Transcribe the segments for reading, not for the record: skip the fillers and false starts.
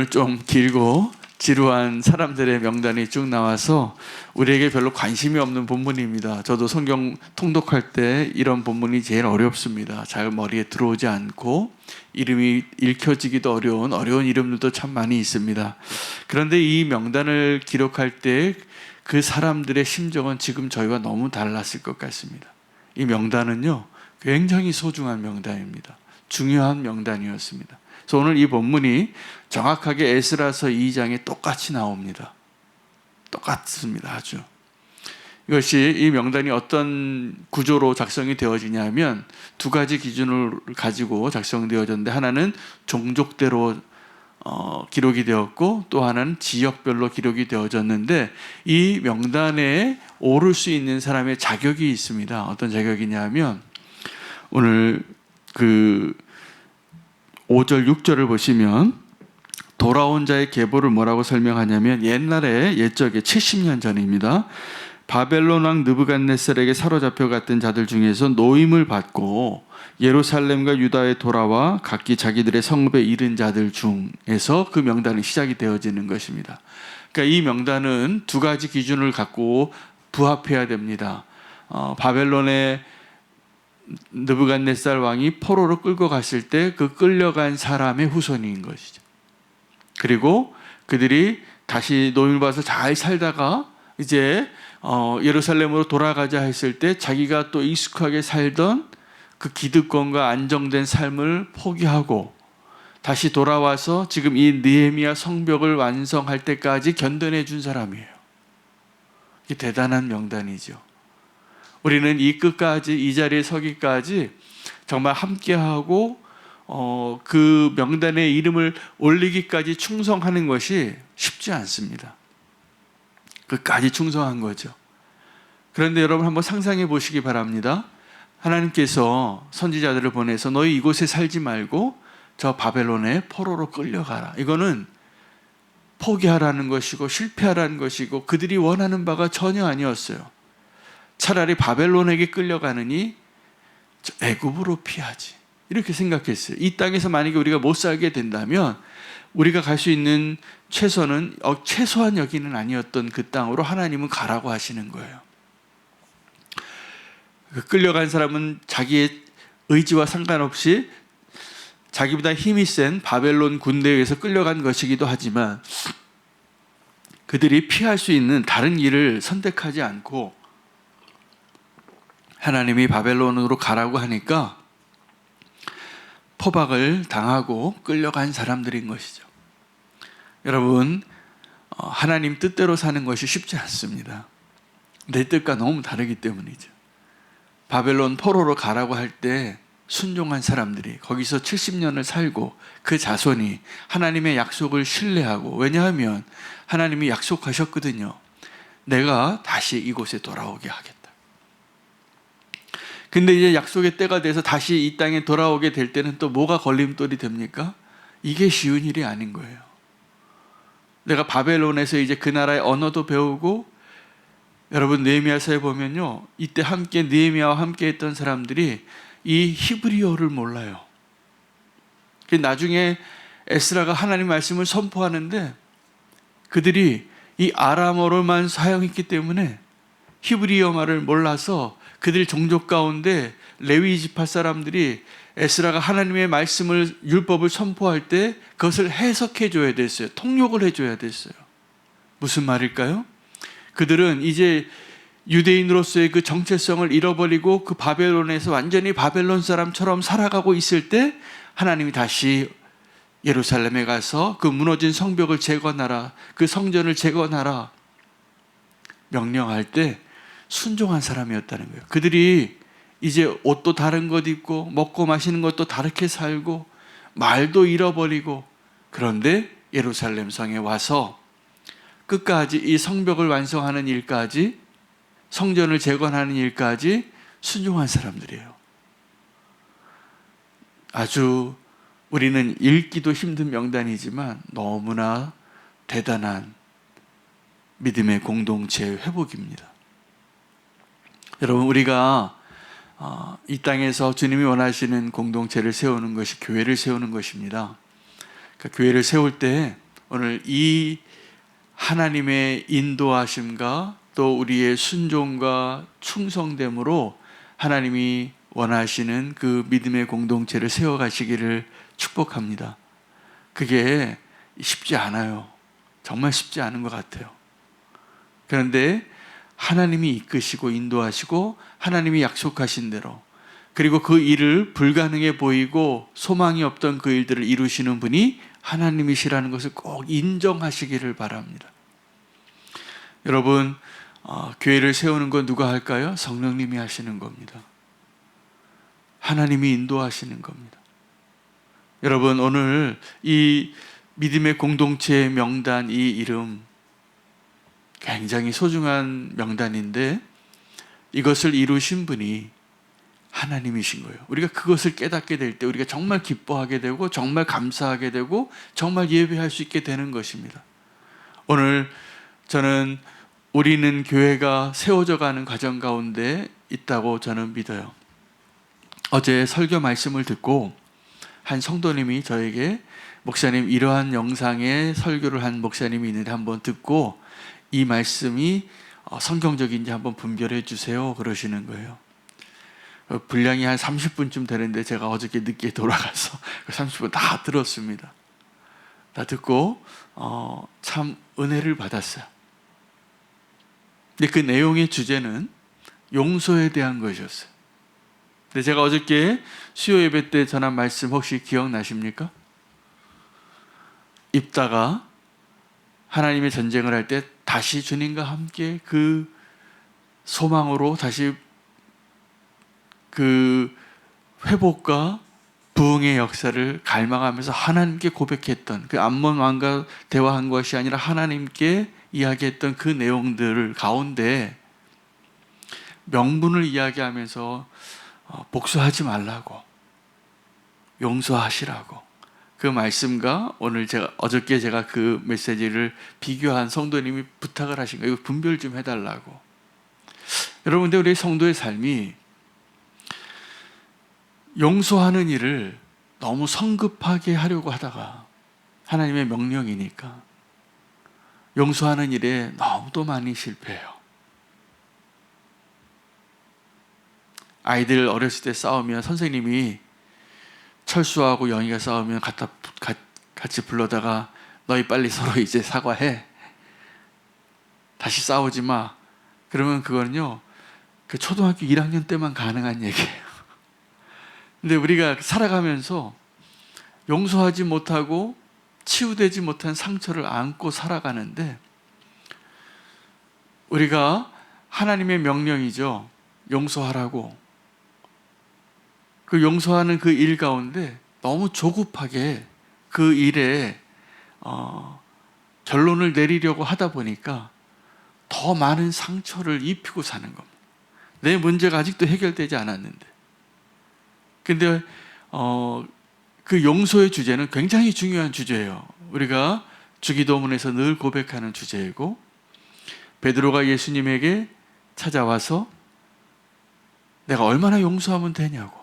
오늘 좀 길고 지루한 사람들의 명단이 쭉 나와서 우리에게 별로 관심이 없는 본문입니다. 저도 성경 통독할 때 이런 본문이 제일 어렵습니다. 잘 머리에 들어오지 않고 이름이 읽혀지기도 어려운 이름들도 참 많이 있습니다. 그런데 이 명단을 기록할 때 그 사람들의 심정은 지금 저희와 너무 달랐을 것 같습니다. 이 명단은요, 굉장히 소중한 명단입니다. 중요한 명단이었습니다. 그래서 오늘 이 본문이 정확하게 에스라서 2장에 똑같이 나옵니다. 똑같습니다. 아주. 이것이 이 명단이 어떤 구조로 작성이 되어지냐면 두 가지 기준을 가지고 작성되어졌는데, 하나는 종족대로 기록이 되었고 또 하나는 지역별로 기록이 되어졌는데, 이 명단에 오를 수 있는 사람의 자격이 있습니다. 어떤 자격이냐면 오늘 5절 6절을 보시면 돌아온 자의 계보를 뭐라고 설명하냐면, 옛적에 70년 전입니다. 바벨론 왕 느부갓네살에게 사로잡혀 갔던 자들 중에서 노임을 받고 예루살렘과 유다에 돌아와 각기 자기들의 성읍에 이른 자들 중에서 그 명단이 시작이 되어지는 것입니다. 그러니까 이 명단은 두 가지 기준을 갖고 부합해야 됩니다. 바벨론의 느부갓네살 왕이 포로로 끌고 갔을 때 그 끌려간 사람의 후손인 것이죠. 그리고 그들이 다시 노임을 받아서 잘 살다가 이제 예루살렘으로 돌아가자 했을 때 자기가 또 익숙하게 살던 그 기득권과 안정된 삶을 포기하고 다시 돌아와서 지금 이 느헤미야 성벽을 완성할 때까지 견뎌내 준 사람이에요. 이게 대단한 명단이죠. 우리는 이 끝까지, 이 자리에 서기까지 정말 함께하고 그 명단에 이름을 올리기까지 충성하는 것이 쉽지 않습니다. 끝까지 충성한 거죠. 그런데 여러분 한번 상상해 보시기 바랍니다. 하나님께서 선지자들을 보내서 너희 이곳에 살지 말고 저 바벨론에 포로로 끌려가라. 이거는 포기하라는 것이고 실패하라는 것이고 그들이 원하는 바가 전혀 아니었어요. 차라리 바벨론에게 끌려가느니 애굽으로 피하지, 이렇게 생각했어요. 이 땅에서 만약에 우리가 못 살게 된다면 우리가 갈 수 있는 최소는 최소한 여기는 아니었던 그 땅으로 하나님은 가라고 하시는 거예요. 끌려간 사람은 자기의 의지와 상관없이 자기보다 힘이 센 바벨론 군대에 의해서 끌려간 것이기도 하지만 그들이 피할 수 있는 다른 길을 선택하지 않고 하나님이 바벨론으로 가라고 하니까 포박을 당하고 끌려간 사람들인 것이죠. 여러분, 하나님 뜻대로 사는 것이 쉽지 않습니다. 내 뜻과 너무 다르기 때문이죠. 바벨론 포로로 가라고 할 때 순종한 사람들이 거기서 70년을 살고 그 자손이 하나님의 약속을 신뢰하고, 왜냐하면 하나님이 약속하셨거든요. 내가 다시 이곳에 돌아오게 하겠다. 근데 이제 약속의 때가 돼서 다시 이 땅에 돌아오게 될 때는 또 뭐가 걸림돌이 됩니까? 이게 쉬운 일이 아닌 거예요. 내가 바벨론에서 이제 그 나라의 언어도 배우고, 여러분 느헤미야서에 보면요, 이때 함께 느헤미야와 함께 했던 사람들이 이 히브리어를 몰라요. 나중에 에스라가 하나님 말씀을 선포하는데 그들이 이 아람어로만 사용했기 때문에 히브리어 말을 몰라서 그들 종족 가운데 레위 지파 사람들이 에스라가 하나님의 말씀을, 율법을 선포할 때 그것을 해석해 줘야 됐어요. 통역을 해 줘야 됐어요. 무슨 말일까요? 그들은 이제 유대인으로서의 그 정체성을 잃어버리고 그 바벨론에서 완전히 바벨론 사람처럼 살아가고 있을 때 하나님이 다시 예루살렘에 가서 그 무너진 성벽을 재건하라, 그 성전을 재건하라 명령할 때 순종한 사람이었다는 거예요. 그들이 이제 옷도 다른 것 입고 먹고 마시는 것도 다르게 살고 말도 잃어버리고, 그런데 예루살렘 성에 와서 끝까지 이 성벽을 완성하는 일까지, 성전을 재건하는 일까지 순종한 사람들이에요. 아주 우리는 읽기도 힘든 명단이지만 너무나 대단한 믿음의 공동체의 회복입니다. 여러분, 우리가 이 땅에서 주님이 원하시는 공동체를 세우는 것이 교회를 세우는 것입니다. 그러니까 교회를 세울 때 오늘 이 하나님의 인도하심과 또 우리의 순종과 충성됨으로 하나님이 원하시는 그 믿음의 공동체를 세워가시기를 축복합니다. 그게 쉽지 않아요. 정말 쉽지 않은 것 같아요. 그런데 하나님이 이끄시고 인도하시고 하나님이 약속하신 대로, 그리고 그 일을 불가능해 보이고 소망이 없던 그 일들을 이루시는 분이 하나님이시라는 것을 꼭 인정하시기를 바랍니다. 여러분, 교회를 세우는 건 누가 할까요? 성령님이 하시는 겁니다. 하나님이 인도하시는 겁니다. 여러분, 오늘 이 믿음의 공동체의 명단, 이 이름 굉장히 소중한 명단인데 이것을 이루신 분이 하나님이신 거예요. 우리가 그것을 깨닫게 될 때 우리가 정말 기뻐하게 되고 정말 감사하게 되고 정말 예배할 수 있게 되는 것입니다. 오늘 저는 우리는 교회가 세워져 가는 과정 가운데 있다고 저는 믿어요. 어제 설교 말씀을 듣고 한 성도님이 저에게, 목사님, 이러한 영상에 설교를 한 목사님이 있는데 한번 듣고 이 말씀이 성경적인지 한번 분별해 주세요 그러시는 거예요. 분량이 한 30분쯤 되는데 제가 어저께 늦게 돌아가서 30분 다 들었습니다. 다 듣고 참 은혜를 받았어요. 근데 그 내용의 주제는 용서에 대한 것이었어요. 근데 제가 어저께 수요 예배 때 전한 말씀 혹시 기억나십니까? 입다가 하나님의 전쟁을 할 때 다시 주님과 함께 그 소망으로 다시 그 회복과 부흥의 역사를 갈망하면서 하나님께 고백했던, 그 암몬 왕과 대화한 것이 아니라 하나님께 이야기했던 그 내용들 가운데 명분을 이야기하면서 복수하지 말라고, 용서하시라고, 그 말씀과 오늘 어저께 제가 그 메시지를 비교한 성도님이 부탁을 하신 거예요. 이거 분별 좀 해달라고. 여러분, 근데 우리 성도의 삶이 용서하는 일을 너무 성급하게 하려고 하다가, 하나님의 명령이니까 용서하는 일에 너무도 많이 실패해요. 아이들 어렸을 때 싸우면 선생님이, 철수하고 영희가 싸우면 같이 불러다가 너희 빨리 서로 이제 사과해, 다시 싸우지 마. 그러면 그거는요, 그 초등학교 1학년 때만 가능한 얘기예요. 근데 우리가 살아가면서 용서하지 못하고 치유되지 못한 상처를 안고 살아가는데, 우리가 하나님의 명령이죠, 용서하라고. 그 용서하는 그 일 가운데 너무 조급하게 그 일에 결론을 내리려고 하다 보니까 더 많은 상처를 입히고 사는 겁니다. 내 문제가 아직도 해결되지 않았는데. 근데 그 용서의 주제는 굉장히 중요한 주제예요. 우리가 주기도문에서 늘 고백하는 주제이고, 베드로가 예수님에게 찾아와서 내가 얼마나 용서하면 되냐고.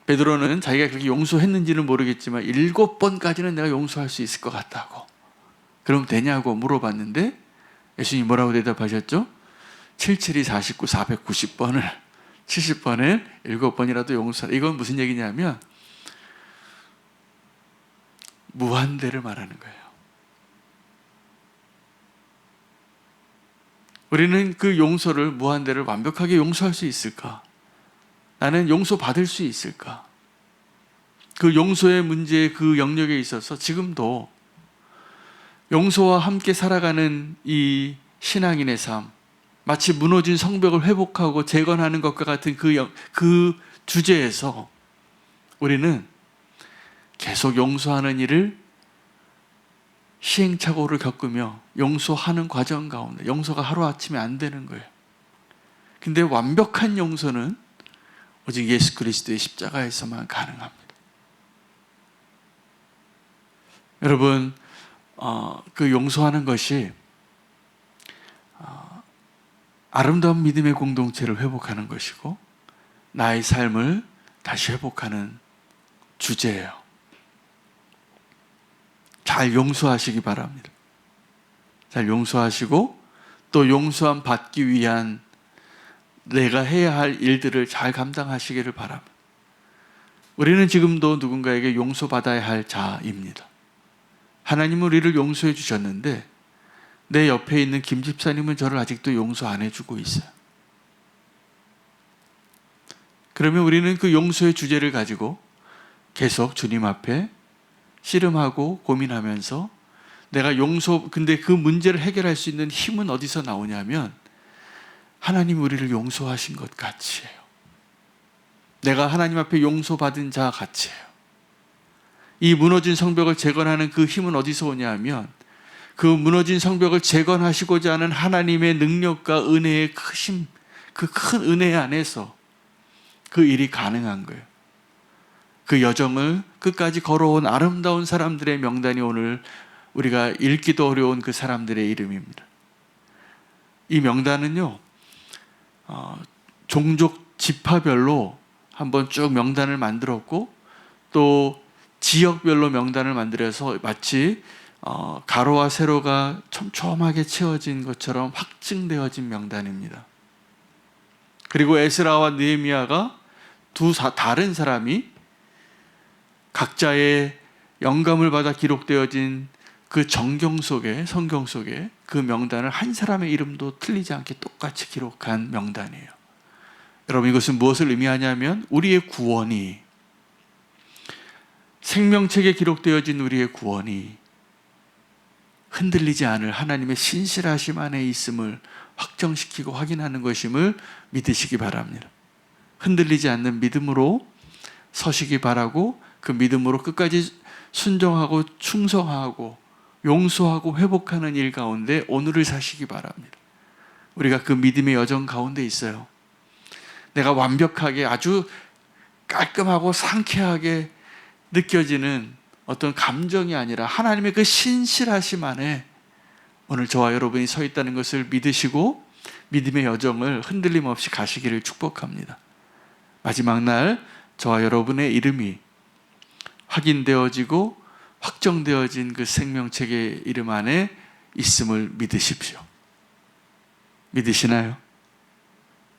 베드로는 자기가 그렇게 용서했는지는 모르겠지만 7번까지는 내가 용서할 수 있을 것 같다고. 그럼 되냐고 물어봤는데 예수님이 뭐라고 대답하셨죠? 77이 49, 490번을 70번을 7번이라도 용서하라. 이건 무슨 얘기냐면 무한대를 말하는 거예요. 우리는 그 용서를, 무한대를 완벽하게 용서할 수 있을까? 나는 용서받을 수 있을까? 그 용서의 문제의 그 영역에 있어서 지금도 용서와 함께 살아가는 이 신앙인의 삶, 마치 무너진 성벽을 회복하고 재건하는 것과 같은 그 주제에서 우리는 계속 용서하는 일을 시행착오를 겪으며 용서하는 과정 가운데, 용서가 하루아침에 안 되는 거예요. 근데 완벽한 용서는 오직 예수 그리스도의 십자가에서만 가능합니다. 여러분, 그 용서하는 것이 아름다운 믿음의 공동체를 회복하는 것이고 나의 삶을 다시 회복하는 주제예요. 잘 용서하시기 바랍니다. 잘 용서하시고 또 용서함 받기 위한 내가 해야 할 일들을 잘 감당하시기를 바랍니다. 우리는 지금도 누군가에게 용서받아야 할 자입니다. 하나님은 우리를 용서해 주셨는데 내 옆에 있는 김 집사님은 저를 아직도 용서 안 해주고 있어요. 그러면 우리는 그 용서의 주제를 가지고 계속 주님 앞에 씨름하고 고민하면서 내가 근데 그 문제를 해결할 수 있는 힘은 어디서 나오냐면 하나님 우리를 용서하신 것 같이 해요. 내가 하나님 앞에 용서받은 자 같이 해요. 이 무너진 성벽을 재건하는 그 힘은 어디서 오냐면 그 무너진 성벽을 재건하시고자 하는 하나님의 능력과 은혜의 크심, 그 큰 은혜 안에서 그 일이 가능한 거예요. 그 여정을 끝까지 걸어온 아름다운 사람들의 명단이 오늘 우리가 읽기도 어려운 그 사람들의 이름입니다. 이 명단은요, 종족 지파별로 한번 쭉 명단을 만들었고 또 지역별로 명단을 만들어서 마치 가로와 세로가 촘촘하게 채워진 것처럼 확증되어진 명단입니다. 그리고 에스라와 느헤미야가 다른 사람이 각자의 영감을 받아 기록되어진 그 성경 속에 그 명단을 한 사람의 이름도 틀리지 않게 똑같이 기록한 명단이에요. 여러분, 이것은 무엇을 의미하냐면 우리의 구원이, 생명책에 기록되어진 우리의 구원이 흔들리지 않을 하나님의 신실하심 안에 있음을 확정시키고 확인하는 것임을 믿으시기 바랍니다. 흔들리지 않는 믿음으로 서시기 바라고 그 믿음으로 끝까지 순종하고 충성하고 용서하고 회복하는 일 가운데 오늘을 사시기 바랍니다. 우리가 그 믿음의 여정 가운데 있어요. 내가 완벽하게 아주 깔끔하고 상쾌하게 느껴지는 어떤 감정이 아니라 하나님의 그 신실하심 안에 오늘 저와 여러분이 서 있다는 것을 믿으시고 믿음의 여정을 흔들림 없이 가시기를 축복합니다. 마지막 날 저와 여러분의 이름이 확인되어지고 확정되어진 그 생명책의 이름 안에 있음을 믿으십시오. 믿으시나요?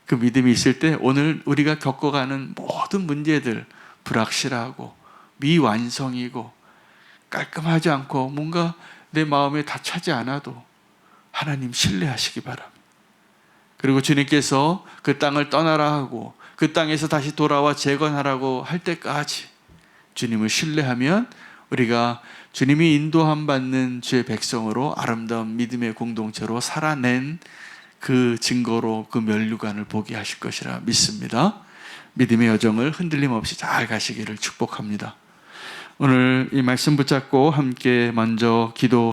그 믿음이 있을 때 오늘 우리가 겪어가는 모든 문제들, 불확실하고 미완성이고 깔끔하지 않고 뭔가 내 마음에 다 차지 않아도 하나님 신뢰하시기 바랍니다. 그리고 주님께서 그 땅을 떠나라 하고 그 땅에서 다시 돌아와 재건하라고 할 때까지 주님을 신뢰하면 우리가 주님이 인도함 받는 주의 백성으로 아름다운 믿음의 공동체로 살아낸 그 증거로 그 면류관을 보게 하실 것이라 믿습니다. 믿음의 여정을 흔들림 없이 잘 가시기를 축복합니다. 오늘 이 말씀 붙잡고 함께 먼저 기도